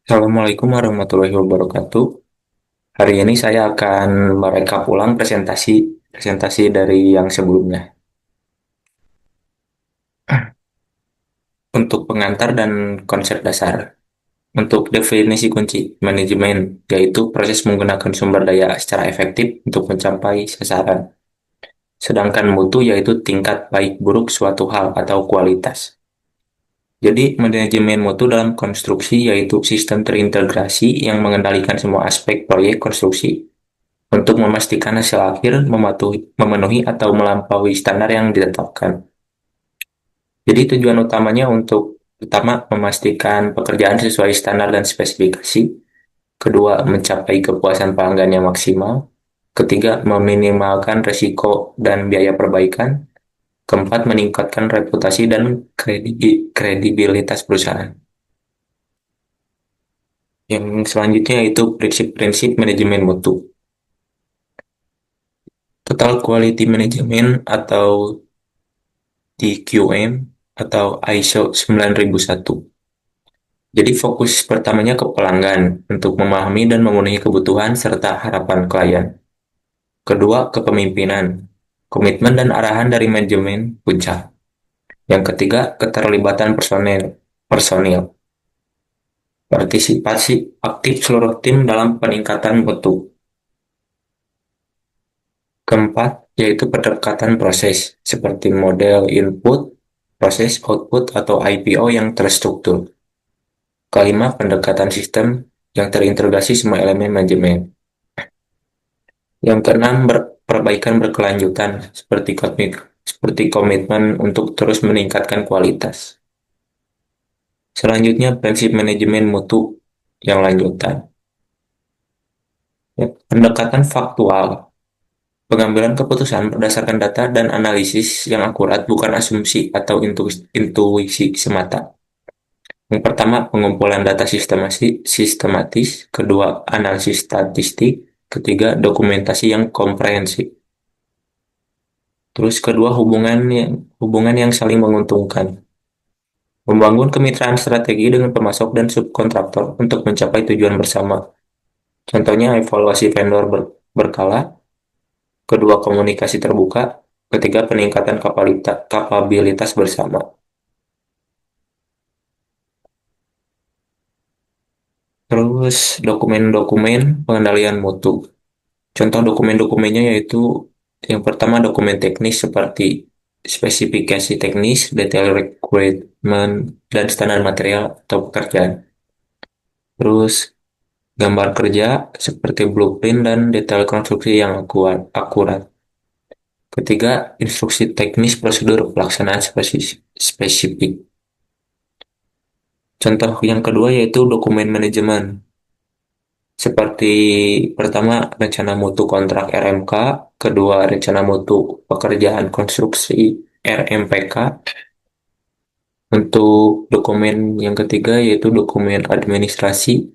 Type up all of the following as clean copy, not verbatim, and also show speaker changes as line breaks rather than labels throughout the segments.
Assalamualaikum warahmatullahi wabarakatuh. Hari ini saya akan merekap ulang presentasi presentasi dari yang sebelumnya. Untuk pengantar dan konsep dasar. Untuk definisi kunci manajemen, yaitu proses menggunakan sumber daya secara efektif untuk mencapai sasaran. Sedangkan mutu yaitu tingkat baik buruk suatu hal atau kualitas. Jadi, manajemen mutu dalam konstruksi yaitu sistem terintegrasi yang mengendalikan semua aspek proyek konstruksi untuk memastikan hasil akhir memenuhi atau melampaui standar yang ditetapkan. Jadi tujuan utamanya untuk pertama memastikan pekerjaan sesuai standar dan spesifikasi, kedua mencapai kepuasan pelanggan yang maksimal, ketiga meminimalkan risiko dan biaya perbaikan, keempat meningkatkan reputasi dan kredibilitas perusahaan. Yang selanjutnya itu prinsip-prinsip manajemen mutu. Total Quality Management atau TQM atau ISO 9001. Jadi fokus pertamanya ke pelanggan untuk memahami dan memenuhi kebutuhan serta harapan klien. Kedua, kepemimpinan, komitmen dan arahan dari manajemen puncak. Yang ketiga, keterlibatan personil, partisipasi aktif seluruh tim dalam peningkatan mutu. Keempat, yaitu pendekatan proses, seperti model input, proses output atau IPO yang terstruktur. Kelima, pendekatan sistem yang terintegrasi semua elemen manajemen. Yang keenam, perbaikan berkelanjutan seperti komitmen untuk terus meningkatkan kualitas. Selanjutnya, prinsip manajemen mutu yang lanjutan. Ya, pendekatan faktual, pengambilan keputusan berdasarkan data dan analisis yang akurat, bukan asumsi atau intuisi semata. Yang pertama, pengumpulan data sistematis, kedua, analisis statistik, ketiga, dokumentasi yang komprehensif. Terus kedua, hubungan yang saling menguntungkan. Membangun kemitraan strategi dengan pemasok dan subkontraktor untuk mencapai tujuan bersama. Contohnya evaluasi vendor berkala, kedua komunikasi terbuka, ketiga peningkatan kapabilitas bersama. Terus dokumen-dokumen pengendalian mutu. Contoh dokumen-dokumennya yaitu yang pertama dokumen teknis seperti spesifikasi teknis, detail requirement, dan standar material atau pekerjaan. Terus gambar kerja seperti blueprint dan detail konstruksi yang akurat. Ketiga, instruksi teknis prosedur pelaksanaan spesifik. Contoh yang kedua yaitu dokumen manajemen. Seperti pertama, rencana mutu kontrak RMK, kedua, rencana mutu pekerjaan konstruksi RMPK. Untuk dokumen yang ketiga yaitu dokumen administrasi,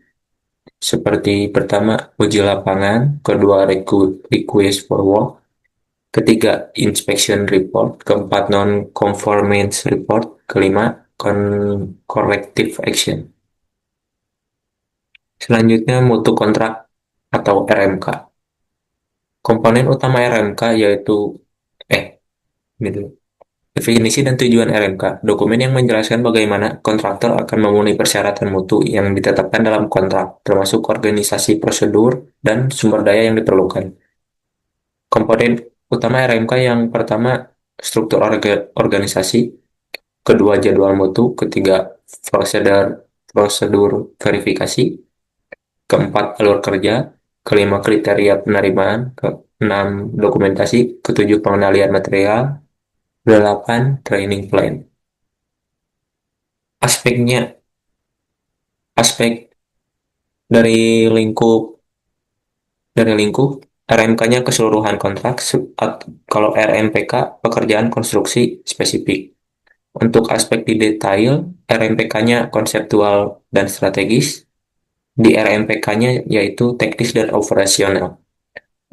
seperti pertama, uji lapangan, kedua, request for work, ketiga, inspection report, keempat, non-conformance report, kelima, corrective action. Selanjutnya, mutu kontrak atau RMK. Komponen utama RMK yaitu eh gitu. Definisi dan tujuan RMK, dokumen yang menjelaskan bagaimana kontraktor akan memenuhi persyaratan mutu yang ditetapkan dalam kontrak, termasuk organisasi prosedur dan sumber daya yang diperlukan. Komponen utama RMK yang pertama, struktur organisasi, kedua, jadwal mutu, ketiga, prosedur prosedur verifikasi, keempat, alur kerja, kelima, kriteria penerimaan, keenam, dokumentasi, ketujuh, pengendalian material, delapan, training plan. Aspeknya, aspek dari lingkup dari lingkup RMK-nya keseluruhan kontrak, kalau RMPK pekerjaan konstruksi spesifik. Untuk aspek di detail, RMPK-nya konseptual dan strategis, di RMPK-nya yaitu teknis dan operasional.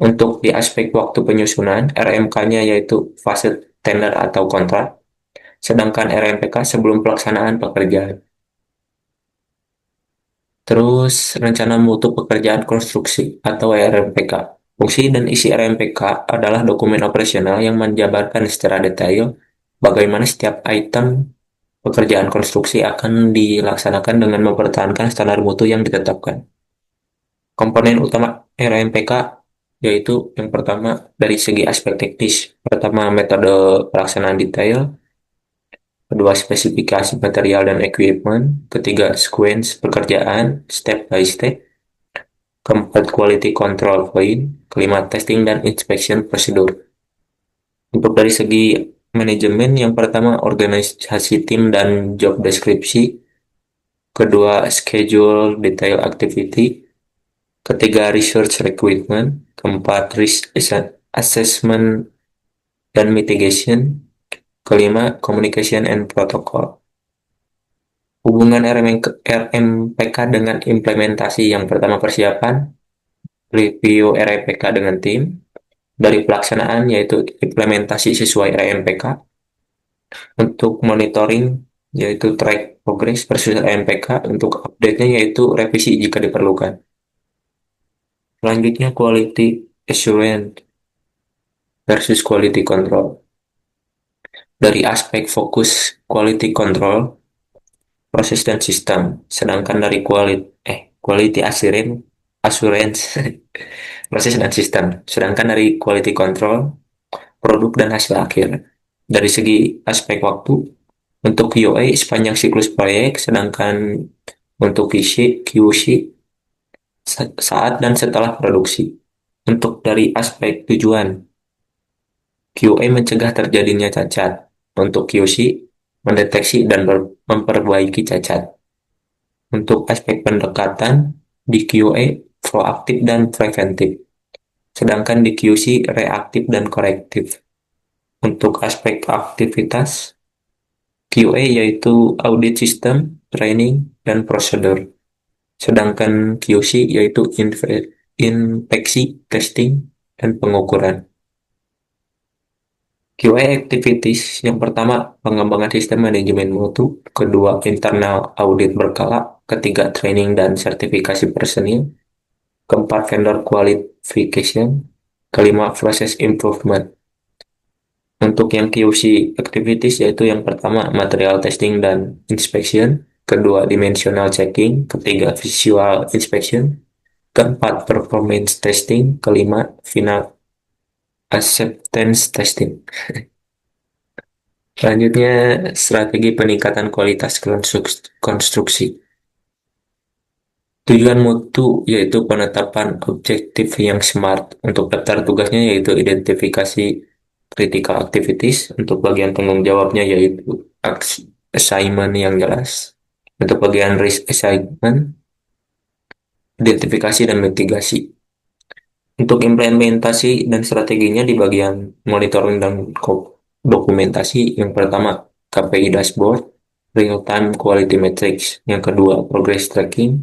Untuk di aspek waktu penyusunan, RMK-nya yaitu fase tender atau kontrak, sedangkan RMPK sebelum pelaksanaan pekerjaan. Terus rencana mutu pekerjaan konstruksi atau RMPK. Fungsi dan isi RMPK adalah dokumen operasional yang menjabarkan secara detail bagaimana setiap item pekerjaan konstruksi akan dilaksanakan dengan mempertahankan standar mutu yang ditetapkan. Komponen utama RMPK yaitu yang pertama dari segi aspek teknis. Pertama, metode pelaksanaan detail. Kedua, spesifikasi material dan equipment. Ketiga, sequence pekerjaan step by step. Keempat, quality control point. Kelima, testing dan inspection prosedur. Untuk dari segi manajemen, yang pertama organisasi tim dan job deskripsi. Kedua, schedule detail activity. Ketiga, research requirement. Keempat, risk assessment dan mitigation. Kelima, communication and protocol. Hubungan RMPK dengan implementasi, yang pertama persiapan, review RMPK dengan tim, dari pelaksanaan yaitu implementasi sesuai RMPK, untuk monitoring yaitu track progress versus RMPK, untuk update-nya yaitu revisi jika diperlukan. Selanjutnya quality assurance versus quality control. Dari aspek fokus quality control, proses dan sistem, sedangkan dari quality assurance proses dan sistem, sedangkan dari quality control produk dan hasil akhir. Dari segi aspek waktu, untuk QA sepanjang siklus proyek, sedangkan untuk QC saat dan setelah produksi. Untuk dari aspek tujuan, QA mencegah terjadinya cacat. Untuk QC mendeteksi dan memperbaiki cacat. Untuk aspek pendekatan, di QA proaktif dan preventif, sedangkan di QC reaktif dan korektif. Untuk aspek aktivitas, QA yaitu audit sistem, training, dan prosedur. Sedangkan QC yaitu inspeksi, testing, dan pengukuran. QA activities, yang pertama pengembangan sistem manajemen mutu, kedua internal audit berkala, ketiga training dan sertifikasi personil, keempat vendor qualification, kelima process improvement. Untuk yang QC activities yaitu yang pertama material testing dan inspection, kedua dimensional checking, ketiga visual inspection, keempat performance testing, kelima final acceptance testing. Selanjutnya strategi peningkatan kualitas konstruksi. Tujuan mutu yaitu penetapan objektif yang smart. Untuk daftar tugasnya yaitu identifikasi critical activities. Untuk bagian tanggung jawabnya yaitu assignment yang jelas. Untuk bagian risk assessment, identifikasi dan mitigasi. Untuk implementasi dan strateginya di bagian monitoring dan dokumentasi, yang pertama KPI dashboard, real time quality metrics, yang kedua progress tracking,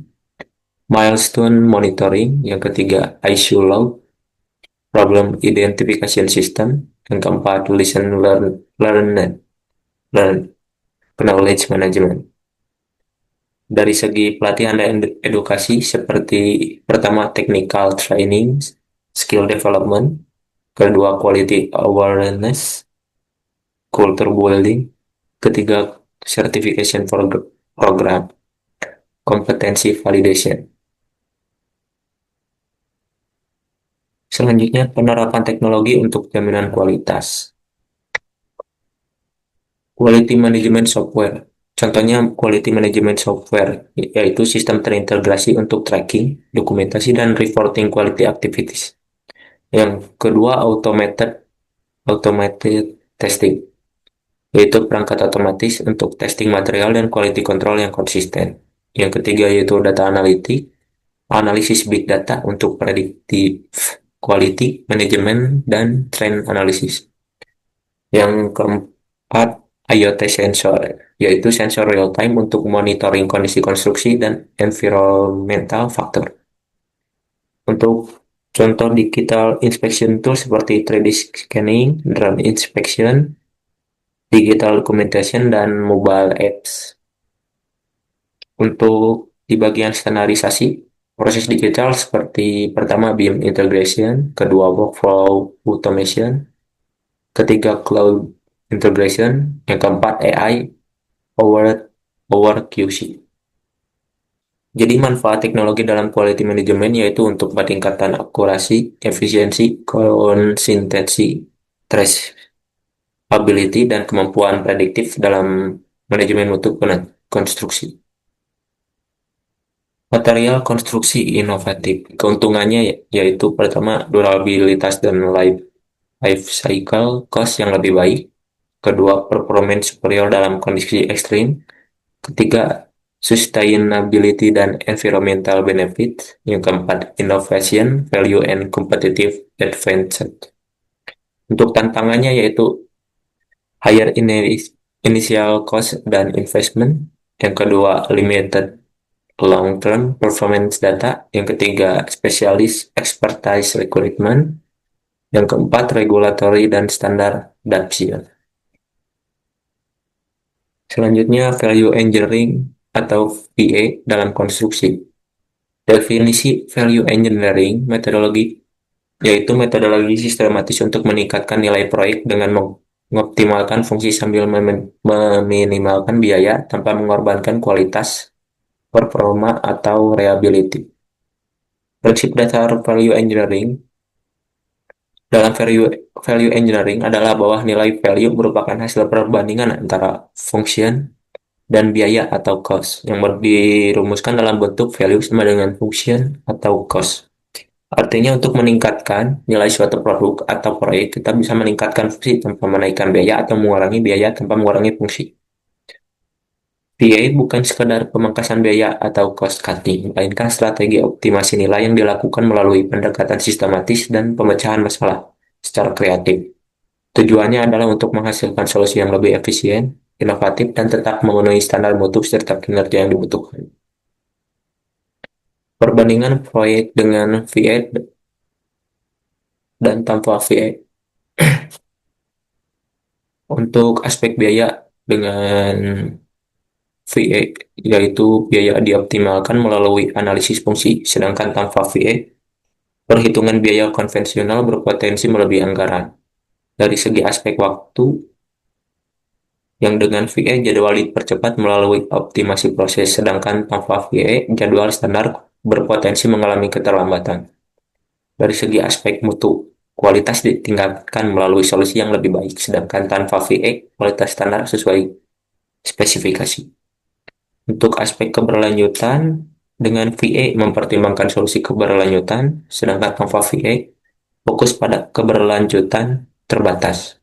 milestone monitoring, yang ketiga issue log, problem identification system, yang keempat lesson learn knowledge management. Dari segi pelatihan dan edukasi seperti pertama technical training, skill development, kedua quality awareness, culture building, ketiga certification program, kompetensi validation. Selanjutnya penerapan teknologi untuk jaminan kualitas. Quality management software. Contohnya quality management software, yaitu sistem terintegrasi untuk tracking, dokumentasi, dan reporting quality activities. Yang kedua, automated testing, yaitu perangkat otomatis untuk testing material dan quality control yang konsisten. Yang ketiga yaitu data analisis big data untuk predictive quality management dan trend analysis. Yang keempat, IoT sensor, yaitu sensor real time untuk monitoring kondisi konstruksi dan environmental factor. Untuk contoh digital inspection tool seperti 3D scanning, drone inspection, digital documentation, dan mobile apps. Untuk Di bagian standarisasi, proses digital seperti pertama BIM integration, kedua workflow automation, ketiga cloud integration, yang keempat AI powered power QC. Jadi manfaat teknologi dalam quality management yaitu untuk peningkatan akurasi, efisiensi, konsistensi, traceability, dan kemampuan prediktif dalam manajemen mutu konstruksi. Material konstruksi inovatif. Keuntungannya yaitu pertama durabilitas dan life cycle cost yang lebih baik. Kedua, performance superior dalam kondisi ekstrim. Ketiga, sustainability dan environmental benefit. Yang keempat, innovation, value, and competitive advantage. Untuk tantangannya yaitu higher initial cost dan investment. Yang kedua, limited long-term performance data. Yang ketiga, specialist expertise recruitment. Yang keempat, regulatory dan standar adoption. Selanjutnya, value engineering atau VA dalam konstruksi. Definisi value engineering metodologi yaitu metodologi sistematis untuk meningkatkan nilai proyek dengan mengoptimalkan fungsi sambil meminimalkan biaya tanpa mengorbankan kualitas, performa, atau reliability. Prinsip dasar value engineering dalam value engineering adalah bahwa nilai value merupakan hasil perbandingan antara function dan biaya atau cost yang dirumuskan dalam bentuk value sama dengan function atau cost. Artinya untuk meningkatkan nilai suatu produk atau proyek, kita bisa meningkatkan fungsi tanpa menaikkan biaya atau mengurangi biaya tanpa mengurangi fungsi. VA bukan sekadar pemangkasan biaya atau cost cutting, melainkan strategi optimasi nilai yang dilakukan melalui pendekatan sistematis dan pemecahan masalah secara kreatif. Tujuannya adalah untuk menghasilkan solusi yang lebih efisien, inovatif, dan tetap memenuhi standar mutu serta kinerja yang dibutuhkan. Perbandingan proyek dengan VA dan tanpa VA. Untuk aspek biaya dengan VA, yaitu biaya dioptimalkan melalui analisis fungsi, sedangkan tanpa VA, perhitungan biaya konvensional berpotensi melebihi anggaran. Dari segi aspek waktu, yang dengan VA jadwal dipercepat melalui optimasi proses, sedangkan tanpa VA jadwal standar berpotensi mengalami keterlambatan. Dari segi aspek mutu, kualitas ditingkatkan melalui solusi yang lebih baik, sedangkan tanpa VA kualitas standar sesuai spesifikasi. Untuk aspek keberlanjutan, dengan VA mempertimbangkan solusi keberlanjutan, sedangkan tanpa VA fokus pada keberlanjutan terbatas.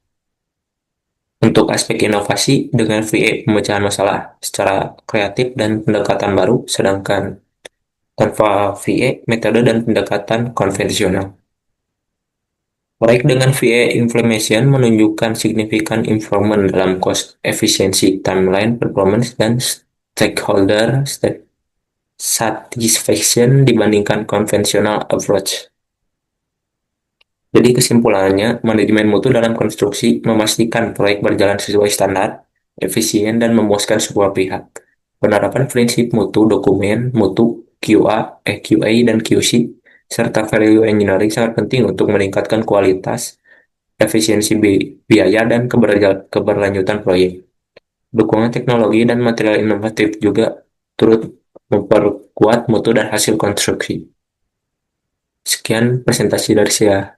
Untuk aspek inovasi, dengan VA pemecahan masalah secara kreatif dan pendekatan baru, sedangkan tanpa VA metode dan pendekatan konvensional. Proyek dengan VA implementation menunjukkan signifikan improvement dalam cost efficiency, timeline, performance, dan stakeholder satisfaction dibandingkan konvensional approach. Jadi kesimpulannya, manajemen mutu dalam konstruksi memastikan proyek berjalan sesuai standar, efisien, dan memuaskan semua pihak. Penerapan prinsip mutu, dokumen, mutu, QA, dan QC, serta value engineering sangat penting untuk meningkatkan kualitas, efisiensi biaya, dan keberlanjutan proyek. Dukungan teknologi dan material inovatif juga turut memperkuat mutu dan hasil konstruksi. Sekian presentasi dari saya.